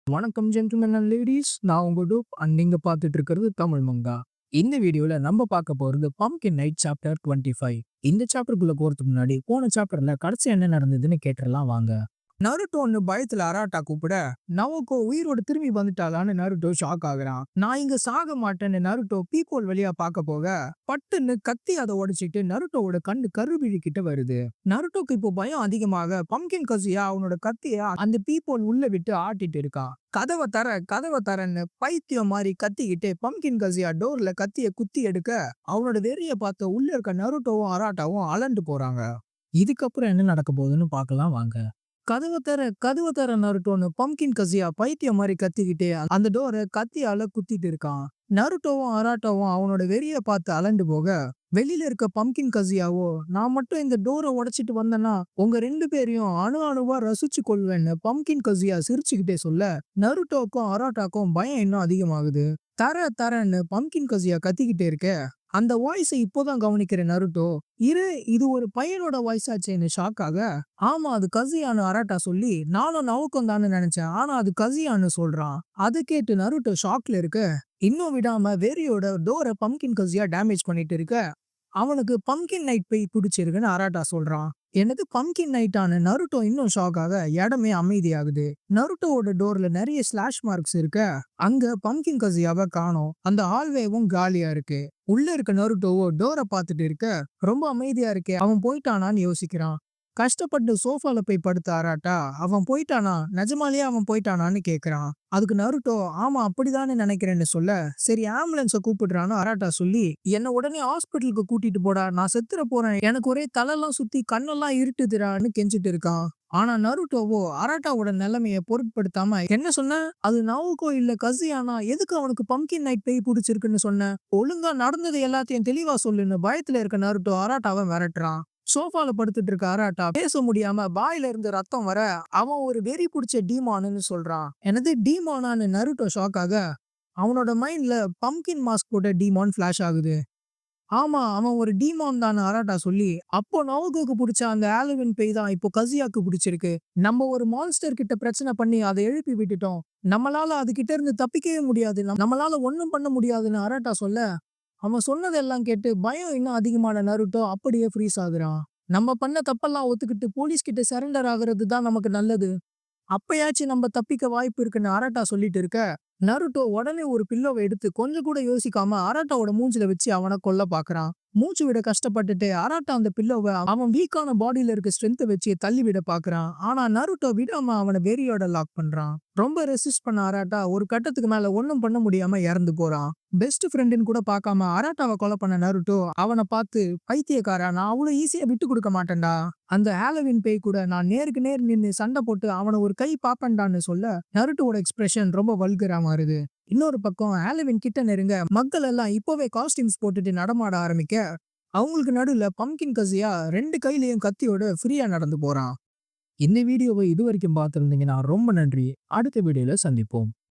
வணக்கம் gentleman and ladies. நான் உங்க டூப் அண்ட் நீங்க பார்த்துட்டு இருக்கிறது தமிழ் மங்கா. இந்த வீடியோல நம்ம பார்க்க போறது பம்ப்கின் நைட் சாப்டர் 25. இந்த சாப்டருக்குள்ள போறதுக்கு முன்னாடி போன சாப்டர்ல கடைசி என்ன நடந்ததுன்னு கேட்டுறலாம் வாங்க. நருட்டோன்னு பயத்துல அராட்டா கூப்பிட, நவகோ உயிரோட திரும்பி வந்துட்டாளான்னு நருட்டோ ஷாக் ஆகுறான். நான் இங்க சாக மாட்டேன்னு நருட்டோ பீப்போல் வழியா பார்க்க போக, பட்டுன்னு கத்தி அதை உடைச்சிட்டு நருட்டோவோட கண்ணு கருவிழி கிட்ட வருது. நருட்டோக்கு இப்போ பயம் அதிகமாக பம்ப்கின் கசியா அவனோட கத்திய அந்த பீப்போல் உள்ள விட்டு ஆட்டிட்டு இருக்கான். கதவை தரன்னு பைத்தியம் மாதிரி கத்திக்கிட்டு பம்ப்கின் கசியா டோர்ல கத்திய குத்தி எடுக்க, அவனோட வெறிய பார்த்த உள்ள இருக்க நருட்டோவும் அராட்டாவும் அலண்டு போறாங்க. இதுக்கப்புறம் என்ன நடக்க போகுதுன்னு பார்க்கலாம் வாங்க. கதவை தர நருட்டோன்னு பம்ப்கின் கசியா பைத்தியம் மாதிரி கத்திக்கிட்டே அந்த டோரை கத்தியால குத்திட்டு இருக்கான். நருட்டோவும் அராட்டோவும் அவனோட வெறிய பார்த்து அலண்டு போக, வெளியில இருக்க பம்ப்கின் கசியாவோ, நான் மட்டும் இந்த டோரை உடைச்சிட்டு வந்தேன்னா உங்க 2 பேரையும் அணு அணுவா ரசிச்சு கொள்வேன்னு பம்ப்கின் கசியா சிரிச்சுக்கிட்டே சொல்ல, நருட்டோக்கும் அராட்டாக்கும் பயம் இன்னும் அதிகமாகுது. தரன்னு பம்ப்கின் கசியா கத்திக்கிட்டே இருக்க, அந்த வாய்ஸை இப்போதான் கவனிக்கிற நருட்டோ, இது ஒரு பையனோட வாய்ஸ் ஆச்சேன்னு ஷாக் ஆக, ஆமா அது கசியான்னு அராட்டா சொல்லி, நானும் நவுக்கம் தான்னு நினைச்சேன், ஆனா அது கசியான்னு சொல்றான். அதை கேட்டு நருட்டோ ஷாக்ல இருக்க, இன்னும் விடாம வெறியோட டோரை பம்ப்கின் கசியா டேமேஜ் பண்ணிட்டு இருக்க, அவனுக்கு பம்ப்கின் நைட் பேய் பிடிச்சிருக்குன்னு அராட்டா சொல்றான். எனக்கு பம்ப்கின் நைட்டான நருட்டோ இன்னும் ஷாக் ஆக இடமே அமைதியாகுது. நருட்டோவோட டோர்ல நிறைய ஸ்லாஷ் மார்க்ஸ் இருக்க, அங்க பம்ப்கின் கசியாவை காணோம். அந்த ஹால்வேவும் காலியா இருக்கு. உள்ள இருக்க நருட்டோவோ டோரை பார்த்துட்டு இருக்க, ரொம்ப அமைதியா இருக்கே, அவன் போயிட்டானான்னு யோசிக்கிறான். கஷ்டப்பட்டு சோஃபால போய் படுத்த அராட்டா, அவன் போயிட்டானா, நிஜமாலேயே அவன் போயிட்டானான்னு கேக்குறான். அதுக்கு நருட்டோ, ஆமா அப்படிதானே நினைக்கிறேன்னு சொல்ல, சரி ஆம்புலன்ஸை கூப்பிடுறான்னு அராட்டா சொல்லி, என்ன உடனே ஹாஸ்பிட்டலுக்கு கூட்டிட்டு போடா, நான் செத்துற போறேன், எனக்கு ஒரே தலையெல்லாம் சுத்தி கண்ணெல்லாம் இருட்டுதுடான்னு கெஞ்சிட்டு இருக்கான். ஆனா நருட்டோவோ அராட்டாவோட நிலைமைய பொருட்படுத்தாம, என்ன சொன்ன, அது நவுகோ இல்ல கசியானா, எதுக்கு அவனுக்கு பம்ப்கின் நைட் பேய் பிடிச்சிருக்குன்னு சொன்ன, ஒழுங்கா நடந்தது எல்லாத்தையும் தெளிவா சொல்லுன்னு பயத்துல இருக்க நருட்டோ அராட்டாவை மிரட்டுறான். சோஃபால படுத்துட்டு இருக்க அராட்டா பேச முடியாம பாயில இருந்து ரத்தம் வர, அவன் ஒரு வெறி பிடிச்ச டீமான்னு சொல்றான். எனது டீமானான்னு நருட்டோ ஷாக் ஆக, அவனோட மைண்ட்ல பம்ப்கின் மாஸ்க் போட்ட டீமான் ஃபிளாஷ் ஆகுது. ஆமா அவன் ஒரு டீமான் தான் அராட்டா சொல்லி, அப்போ நவுகோக்கு பிடிச்ச அந்த ஆலவின் பேய் தான் இப்போ கசியாக்கு பிடிச்சிருக்கு. நம்ம ஒரு மான்ஸ்டர் கிட்ட பிரச்சனை பண்ணி அதை எழுப்பி விட்டுட்டோம். நம்மளால அது கிட்ட இருந்து தப்பிக்கவே முடியாது. நம்மளால ஒண்ணும் பண்ண முடியாதுன்னு அராட்டா சொல்ல, அவன் சொன்னதெல்லாம் கேட்டு பயம் இன்னும் அதிகமான நருட்டோ அப்படியே ஃப்ரீஸ் ஆகுறான். நம்ம பண்ண தப்பெல்லாம் ஒத்துக்கிட்டு போலீஸ் கிட்ட சரண்டர் ஆகுறது தான் நமக்கு நல்லது. அப்பயாச்சும் நம்ம தப்பிக்க வாய்ப்பு இருக்குன்னு அராட்டா சொல்லிட்டு இருக்க, நருட்டோ உடனே ஒரு பில்லோவை எடுத்து கொஞ்சம் கூட யோசிக்காம அராட்டாவோட மூஞ்சில வச்சு அவனை கொல்ல பாக்குறான். மூச்சு விட கஷ்டப்பட்டுட்டு அராட்டா அந்த பில்லோவை அவன் வீக்கான பாடியில இருக்க ஸ்ட்ரென்த்தை வச்சு தள்ளி விட பாக்குறான். ஆனா நருட்டோ விடாம அவனை வெறியோட லாக் பண்றான். ரொம்ப ரெசிஸ்ட் பண்ண அராட்டா ஒரு கட்டத்துக்கு மேல ஒண்ணும் பண்ண முடியாம இறந்து போறான். பெஸ்ட் ஃப்ரெண்டுன்னு கூட பார்க்காம அராட்டாவை கொலை பண்ண நருட்டோ அவனை பார்த்து, பைத்தியக்காரா, நான் அவ்வளவு ஈஸியா விட்டு கொடுக்க மாட்டேன்டா. அந்த ஹாலோவின் பேய் கூட நான் நேருக்கு நேர் நின்னு சண்டை போட்டு அவனை ஒரு கை பாப்பேன்டான்னு சொல்ல, நருட்டோட எக்ஸ்பிரஷன் ரொம்ப வல்கரா மாறுது. இன்னொரு பக்கம் ஹாலோவின் கிட்ட நெருங்க மக்கள் எல்லாம் இப்பவே காஸ்டியூம்ஸ் போட்டுட்டு நடமாட ஆரம்பிக்க, அவங்களுக்கு நடுவுல பம்ப்கின் கசியா 2 கையிலயும் கத்தியோட ஃப்ரீயா நடந்து போறான். இந்த வீடியோவை இது வரைக்கும் பார்த்திருந்தீங்கன்னா ரொம்ப நன்றி. அடுத்த வீடியோல சந்திப்போம்.